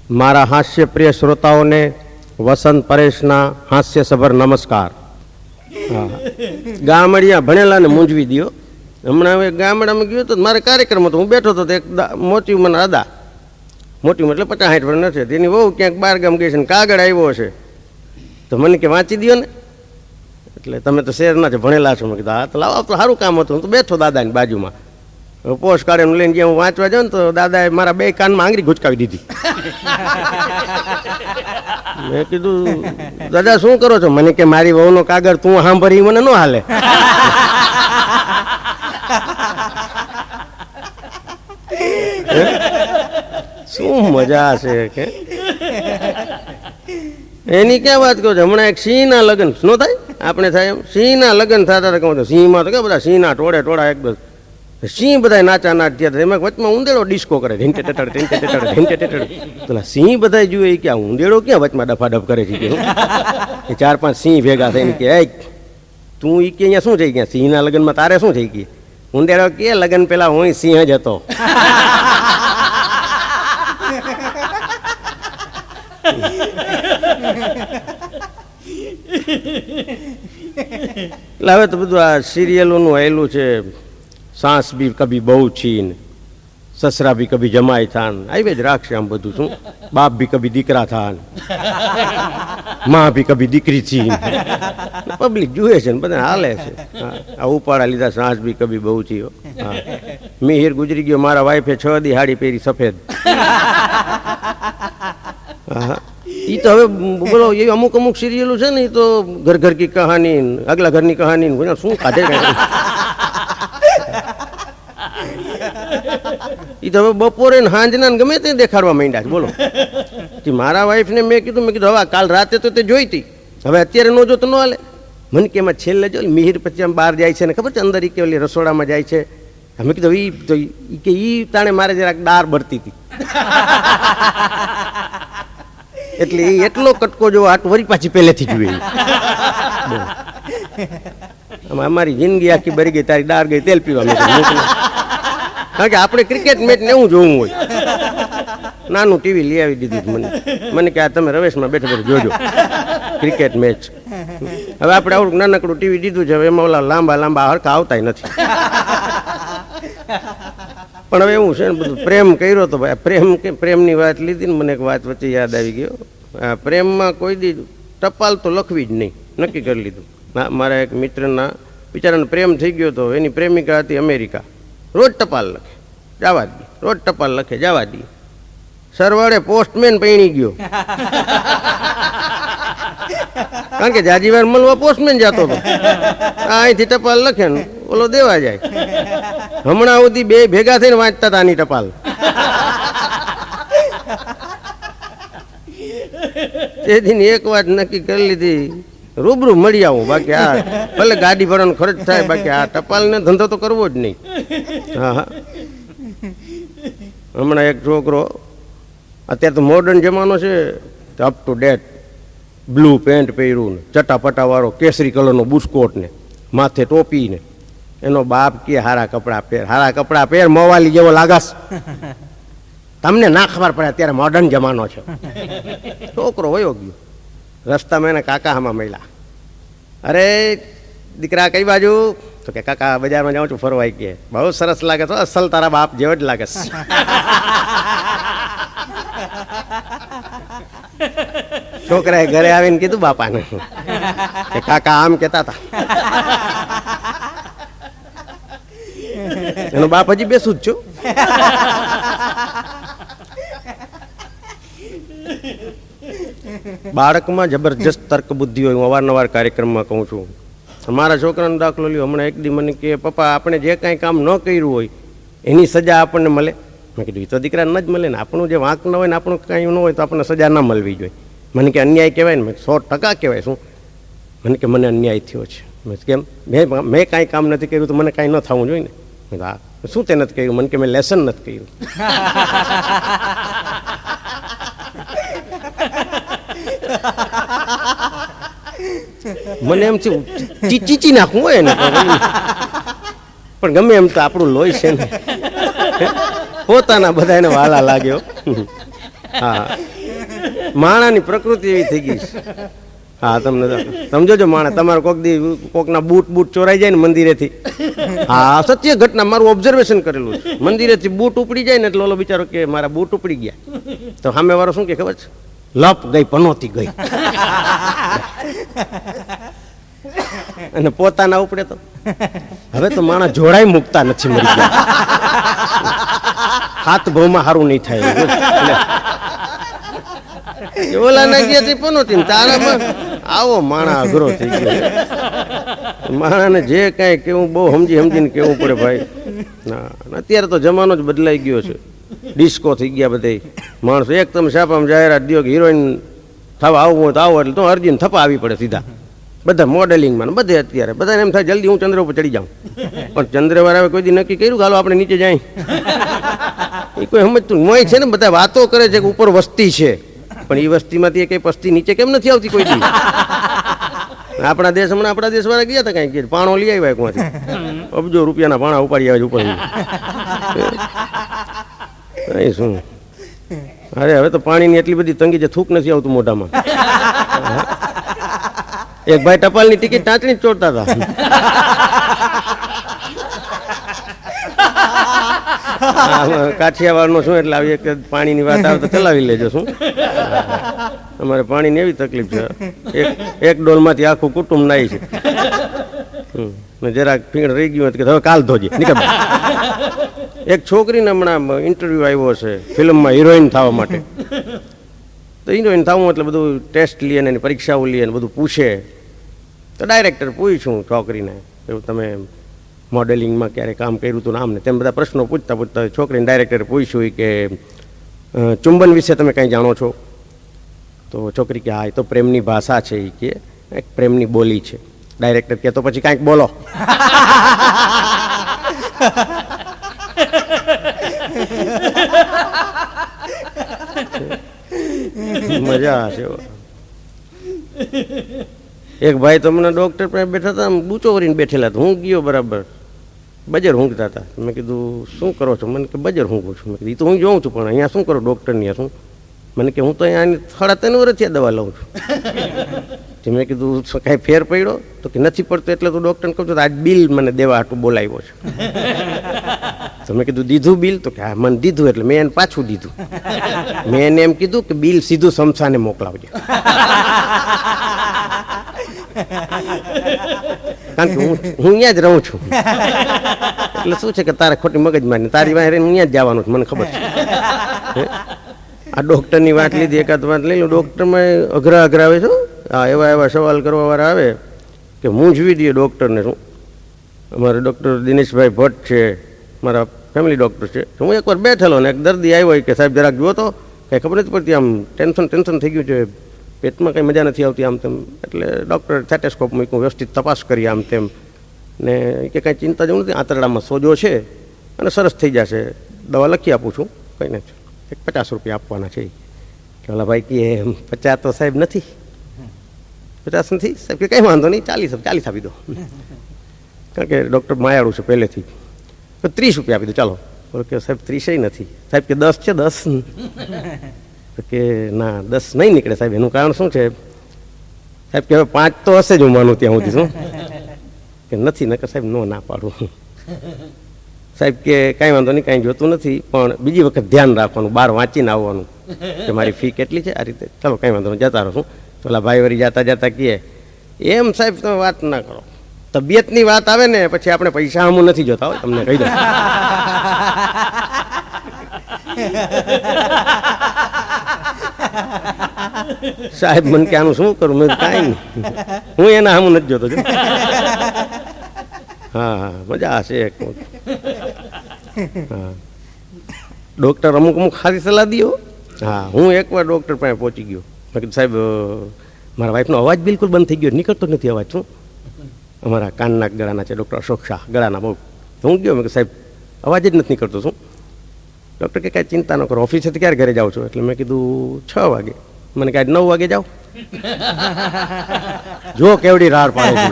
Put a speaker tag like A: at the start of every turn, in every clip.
A: મારા હાસ્યપ્રિય શ્રોતાઓને વસંત પરેશના હાસ્યસભર નમસ્કાર. ગામડિયા ભણેલાને મૂંઝવી દો. હમણાં હવે ગામડામાં ગયો તો મારે કાર્યક્રમ હતો, હું બેઠો હતો તો એક મોટી મને અદા મોટી એટલે 50-60 વર્ષ નથી, તેની બહુ ક્યાંક બહાર ગામ ગઈ છે ને કાગળ આવ્યો છે તો મને કે વાંચી દો ને. એટલે તમે તો શહેરના છો, ભણેલા છો. મેં કીધું હા તો લાવો, તો સારું કામ હતું. હું તો બેઠો દાદાની બાજુમાં, પોસ્ટ કાર્ડ લઈને જ્યાં હું વાંચવા જાઉં ને તો દાદાએ મારા 2 કાનમાં આંગળી ગુચકાવી દીધી. મેં કીધું દાદા શું કરો છો? મને કે મારી વહુનો કાગળ તું સાંભળી મને ન હાલે. શું મજા છે કે એની ક્યાં વાત કરો છો? હમણાં એક સિંહના લગ્ન ન થાય, આપણે થાય એમ સિંહના લગ્ન થતા હતા. કહું તો સિંહમાં તો કે બધા સિંહના ટોળા એકદમ સિંહ બધા નાચા નાચ થયા હતા. એમાં વચમાં ઊંદેડો ડિસ્કો કરે, ઢીંચે ટેટડ. પેલા સિંહ બધા જુએ કે આ ઊંદેડો ક્યાં વચમાં ડફાડફ કરે છે? કે 4-5 સિંહ ભેગા થઈને કે તું ઈ કે અહીંયા શું થઈ ગયા? સિંહના લગ્નમાં તારે શું થઈ ગઈ? ઊંદેડો કે લગ્ન પેલા હું સિંહ જ હતો. એટલે હવે તો બધું આ સિરિયલોનું આવેલું છે. સાસ બી કભી બહુ છીન, સસરા બી કભી જમાઈ થાન, આવી જ રાખશે આમ બધું. શું બાપ બી કભી દીકરા થાન, માં બી કભી દીકરી છીન. પબ્લિક જુએ છે ને બધા હાલે છે. આ ઉપાડા લીધા સાસ બી કભી બહુ છી. હા, મિહિર ગુજરી ગયો, મારા વાઈફે 6 દી હાડી પહેરી સફેદ. હા, એ તો હવે બોલો એ અમુક સિરિયલો છે ને, એ તો ઘર ઘર કી કહાની, આગલા ઘરની કહાની શું કાઢે. એ તો હવે બપોરે ને સાંજના ગમે તે દેખાડવા માંડ્યા છે. બોલો, મારા વાઈફને મેં કીધું હવે કાલ રાતે તો તે જોઈ હતી, હવે અત્યારે ન જો તો ન હાલે. મને કે એમાં છેલ્લે જો મિહિર પછી આમ બહાર જાય છે ને ખબર છે, અંદર કે ઓલી રસોડામાં જાય છે. મેં કીધું ઈ તો કે ઈ તાણે મારે જરાક દાળ બળતી હતી. એટલે એ એટલો કટકો જો આટ વરી પાછી પહેલેથી જોઈએ. અમારી જિંદગી આખી બરી ગઈ, તારી દાળ ગઈ તેલ પીવા. કારણ કે આપણે ક્રિકેટ મેચ ને એવું જોવું હોય. નાનું ટીવી લઈ આવી દીધું મને કે આ તમે રવેશમાં બેઠા બેઠા જોજો ક્રિકેટ મેચ. હવે આપણે આવું નાનકડું ટીવી દીધું છે, હવે એમાં ઓલા લાંબા હરખા આવતા નથી. પણ હવે એવું છે ને બધું પ્રેમ કર્યો તો ભાઈ, પ્રેમની વાત લીધી ને મને એક વાત વચ્ચે યાદ આવી ગયો. પ્રેમમાં કોઈ દી ટપાલ તો લખવી જ નહીં, નક્કી કરી લીધું. મારા એક મિત્રના બિચારાને પ્રેમ થઈ ગયો તો, એની પ્રેમિકા હતી અમેરિકા. રોજ ટપાલ લખે જવા દે, રોજ ટપાલ લખે જવા દે. સરવાળે પોસ્ટમેન પૈણી ગયો. કારણ કે જાજી વાર મળવા પોસ્ટમેન જતો હતો. અહીંથી ટપાલ લખે ને ઓલો દેવા જાય. હમણાં સુધી 2 ભેગા થઈને વાંચતા હતા આની ટપાલ. તેથી એક વાત નક્કી કરી લીધી, રૂબરૂ મળી આવું. બાકી આ ભલે ગાડી ભાડાનો ખર્ચ થાય, બાકી આ ટપાલને ધંધો તો કરવો જ નહીં. હા, હમણાં એક છોકરો, અત્યારે તો મોડર્ન જમાનો છે, up to date blue pant પહેર્યું ને ચટાપટા વાળો કેસરી કલરનો બુસ્કોટ ને માથે ટોપી ને, એનો બાપ કે હારા કપડા પહેર મોવાલી જેવો લાગાસ. તમને ના ખબર પડે અત્યારે મોડર્ન જમાનો છે. છોકરો વયો ગયો. રસ્તામાં એના કાકા આમાં મળ્યા. અરે દીકરા કઈ બાજુ? તો કે કાકા બજારમાં જાઉં છું ફરવાય. કે બહુ સરસ લાગે તો, અસલ તારા બાપ જેવો જ લાગે. છોકરાએ ઘરે આવીને કીધું બાપાને કે કાકા આમ કેતા હતા. એનો બાપ હજી બેસું જ છું. બાળકમાં જબરજસ્ત તર્ક બુદ્ધિ હોય. હું અવારનવાર કાર્યક્રમમાં કહું છું. મારા છોકરાનો દાખલો લ્યો. હમણાં એક દી મને કે પપ્પા આપણે જે કાંઈ કામ ન કર્યું હોય એની સજા આપણને મળે. મેં કીધું એ તો દીકરા ન જ મળે ને. આપણું જે વાંક ન હોય ને આપણું કાંઈ ન હોય તો આપણને સજા ના મળવી જોઈએ. મને કે અન્યાય કહેવાય ને? 100% કહેવાય. શું? મને કે મને અન્યાય થયો છે. કેમ? મેં કાંઈ કામ નથી કર્યું તો મને કાંઈ ન થવું જોઈએ ને. હા, શું તે નથી કર્યું? મને કે મેં લેસન નથી કર્યું. મને એમ થયું ચીચી નાખવું હોય ને, પણ ગમે એમ તો આપણું લોહી છે ને, પોતાના બધા એને વાલા લાગ્યો. હા. માણાની પ્રકૃતિ એવી થઈ ગઈ છે. હા, તમને સમજો છો માણા તમારે કોકના બૂટ ચોરાઈ જાય ને મંદિરેથી. હા, સત્ય ઘટના, મારું ઓબ્ઝર્વેશન કરેલું છે. મંદિરેથી બૂટ ઉપડી જાય ને એટલે ઓલો બિચારો કે મારા બૂટ ઉપડી ગયા, તો સામે વાળો શું કે ખબર છે? લપ ગઈ પનોતી ગઈ. અને પોતાના ઉપડે તો હવે તો માણસ જોડાઈ મૂકતા નથી, મરી ગયા. હાથ ભાવમાં સારું નહીં થાય. ઓલા ના ગયા પનોતી, તારામાં આવો માણા અઘરો થઈ ગયો. માણાને જે કાંઈ કેવું બહુ સમજીને કેવું પડે ભાઈ. ના, અત્યારે તો જમાનો જ બદલાઈ ગયો છે. ડિસ્કો થઈ ગયા બધા માણસો. એક તમે છાપામાં જાહેરાત દો કે હિરોઈન થવા આવવું હોય તો આવો, એટલે તો અર્જુન થપા આવી પડે સીધા. બધા મોડેલિંગમાં બધે અત્યારે બધાને એમ થાય જલ્દી હું ચંદ્ર ઉપર ચડી જાઉં. પણ ચંદ્રવાળાએ કોઈ દી નક્કી કર્યું હાલો આપણે નીચે જાય? એ કોઈ સમજતું મોય છે ને. બધા વાતો કરે છે કે ઉપર વસ્તી છે, પણ એ વસ્તીમાંથી કઈ પસ્તી નીચે કેમ નથી આવતી કોઈ દી? આપણા દેશવાળા ગયા હતા કાંઈ પાણો લઈ આવ્યા એકમાંથી, અબજો રૂપિયાના પાણા ઉપાડી આવે ઉપર. શું અરે હવે તો પાણીની એટલી બધી તંગી છે, થૂક નથી આવતું મોઢામાં. એક ભાઈ ટપાલની ટિકિટ ટાંચણી જ ચોરતા હતા. કાઠિયાવાડનો શું એટલે આવી એક પાણીની વાત આવે તો ચલાવી લેજો. શું અમારે પાણીની એવી તકલીફ છે, એક ડોલમાંથી આખું કુટુંબ નાય છે. જરાક ફીણ રહી ગયું કે હવે કાલ ધોજે નીકળ. એક છોકરીને હમણાં ઇન્ટરવ્યુ આવ્યો છે ફિલ્મમાં હિરોઈન થવા માટે. તો હિરોઈન થવું એટલે બધું ટેસ્ટ લે ને એની પરીક્ષાઓ લે ને બધું પૂછે. તો ડાયરેક્ટર પૂછ્યું છોકરીને, એવું તમે મોડેલિંગમાં ક્યારે કામ કર્યું હતું નામ ને તેમ બધા પ્રશ્નો પૂછતા છોકરીને ડાયરેક્ટરે પૂછ્યું કે ચુંબન વિશે તમે કંઈ જાણો છો? તો છોકરી કે હા, એ તો પ્રેમની ભાષા છે, એ કે એક પ્રેમની બોલી છે. ડાયરેક્ટર કે તો પછી કાંઈક બોલો. મજા હશે. એક ભાઈ તો મને ડોક્ટર પાસે બેઠા હતા, આમ બૂચો કરીને બેઠેલા હતા. હું ગયો બરાબર, બજર ઊંઘતા હતા. મેં કીધું શું કરો છો? મને કે બજર ઊંઘું છું. મેં કીધું એ તો હું જોઉં છું, પણ અહીંયા શું કરો ડૉક્ટરની? શું? મને કે હું તો અહીંયા 3.5 વર્ષથી દવા લઉં છું. મેં કીધું કાંઈ ફેર પડ્યો? તો કે નથી પડતો એટલે તો ડૉક્ટરને કહું છું આજ બિલ મને દેવા હાટું બોલાવ્યો છે. તો મેં કીધું દીધું બિલ? તો કે હા મને દીધું. એટલે મેં એને પાછું દીધું. મેં એને એમ કીધું કે બિલ સીધું શમશાને મોકલાવજો. કારણ કે હું અહીંયા જ રહું છું, એટલે શું છે કે તારે ખોટી મગજમારી, તારી વાંહે રહીને અહીંયા જ જવાનું છે, મને ખબર છે. આ ડૉક્ટરની વાત લીધી, એકાદ વાત લઈ લો. ડૉક્ટરમાં અઘરા આવે છે. હા, એવા સવાલ કરવાવાળા આવે કે મૂંઝવી દઈએ ડૉક્ટરને. શું અમારે ડૉક્ટર દિનેશભાઈ ભટ્ટ છે, મારા ફેમિલી ડૉક્ટર છે. હું એકવાર બેઠેલો ને એક દર્દી આવ્યો કે સાહેબ જરાક જુઓ તો, કંઈ ખબર નથી પડતી, આમ ટેન્શન થઈ ગયું છે, પેટમાં કંઈ મજા નથી આવતી આમ તેમ. એટલે ડૉક્ટર સ્ટેથોસ્કોપ મૂક્યું, વ્યવસ્થિત તપાસ કરી આમ તેમ, ને કે કાંઈ ચિંતા જેવું નથી, આંતરડામાં સોજો છે અને સરસ થઈ જશે, દવા લખી આપું છું, કંઈ નથી, એક 50 રૂપિયા આપવાના છે. ઓલા ભાઈ કે 50 તો સાહેબ નથી. 50 નથી સાહેબ? કે કંઈ વાંધો નહીં, 40 આપી દો. કારણ કે ડૉક્ટર માયાળું છે પહેલેથી. તો 30 રૂપિયા આપી દો ચાલો. બોલો કે સાહેબ 30 નથી. સાહેબ કે 10 છે? 10? તો કે ના 10 નહીં નીકળે સાહેબ. એનું કારણ શું છે? સાહેબ કે હવે 5 તો હશે જ, હું માનું ત્યાં સુધી. શું કે નથી? નકર સાહેબ નો ના પાડું. સાહેબ કે કાંઈ વાંધો નહીં, કાંઈ જોતું નથી, પણ બીજી વખત ધ્યાન રાખવાનું, બહાર વાંચીને આવવાનું કે મારી ફી કેટલી છે, આ રીતે. ચાલો કાંઈ વાંધો નહીં, જતા રહો. શું પેલા ભાઈ વળી જતા કહે એમ સાહેબ તમે વાત ના કરો, તબિયતની વાત આવે ને પછી આપણે પૈસા આમ નથી જોતા હોય, તમને કહી દઉં. સાહેબ મને કે આનું શું કરું? મેં કાંઈ નહીં, હું એના સામું નથી જોતો. હા, મજા હશે. હા, ડૉક્ટર અમુક સારી સલાહ દો. હા, હું એકવાર ડૉક્ટર પાસે પહોંચી ગયો. મેં કીધું સાહેબ મારા વાઈફનો અવાજ બિલકુલ બંધ થઈ ગયો, નીકળતો નથી અવાજ. શું? અમારા કાનના ગળાના છે ડૉક્ટર અશોક શાહ, ગળાના બહુ. હું ગયો, મેં કીધું સાહેબ અવાજ જ નથી નીકળતો. શું? ડૉક્ટર કે કાંઈ ચિંતા ન કરો, ઓફિસેથી ક્યારે ઘરે જાઓ છો? એટલે મેં કીધું 6 વાગે. મને કાંઈ 9 વાગે જાઓ. જો કેવડી રાડ પાડે છે.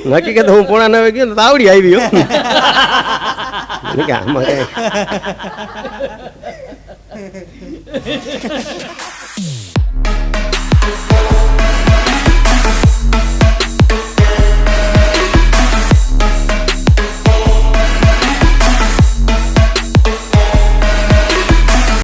A: હકીકત હું 8:45 ગયો તો આવડી આવી.